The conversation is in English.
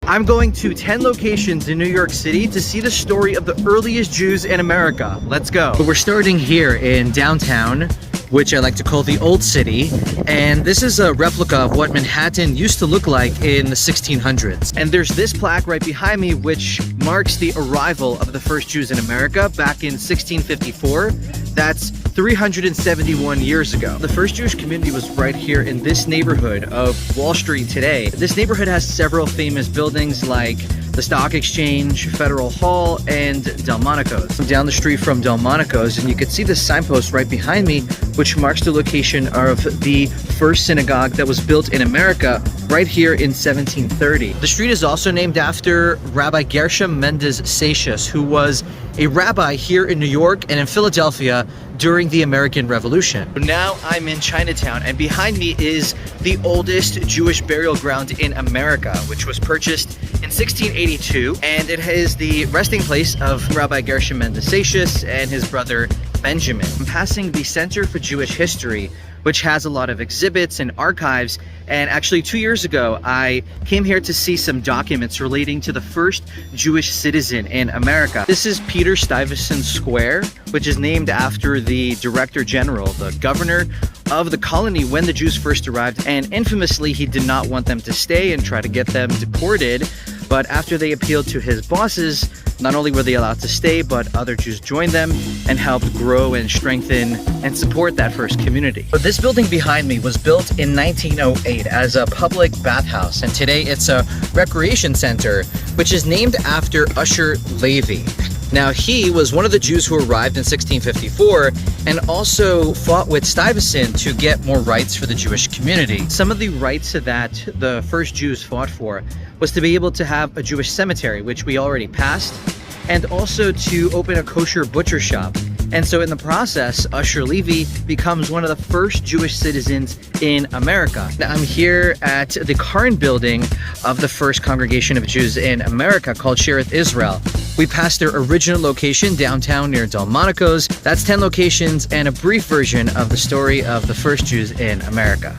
I'm going to 10 locations in New York City to see the story of the earliest Jews in America. Let's go. But we're starting here in downtown, which I like to call the Old City. And this is a replica of what Manhattan used to look like in the 1600s. And there's this plaque right behind me, which marks the arrival of the first Jews in America back in 1654. That's 371 years ago. The first Jewish community was right here in this neighborhood of Wall Street today. This neighborhood has several famous buildings like the Stock Exchange, Federal Hall, and Delmonico's. I'm down the street from Delmonico's, and you can see the signpost right behind me, which marks the location of the first synagogue that was built in America right here in 1730. The street is also named after Rabbi Gershom Mendes Seixas, who was a rabbi here in New York and in Philadelphia during the American Revolution. Now I'm in Chinatown, and behind me is the oldest Jewish burial ground in America, which was purchased in 1682, and it is the resting place of Rabbi Gershom Mendes Seixas and his brother Benjamin. I'm passing the Center for Jewish History, which has a lot of exhibits and archives. And actually 2 years ago, I came here to see some documents relating to the first Jewish citizen in America. This is Peter Stuyvesant Square, which is named after the Director General, the governor of the colony when the Jews first arrived. And infamously, he did not want them to stay and try to get them deported. But after they appealed to his bosses, not only were they allowed to stay, but other Jews joined them and helped grow and strengthen and support that first community. But this building behind me was built in 1908 as a public bathhouse, and today it's a recreation center, which is named after Usher Levy. Now, he was one of the Jews who arrived in 1654 and also fought with Stuyvesant to get more rights for the Jewish community. Some of the rights that the first Jews fought for was to be able to have a Jewish cemetery, which we already passed, and also to open a kosher butcher shop. And so in the process, Usher Levy becomes one of the first Jewish citizens in America. Now, I'm here at the current building of the first congregation of Jews in America called Shearith Israel. We passed their original location downtown near Delmonico's. That's 10 locations and a brief version of the story of the first Jews in America.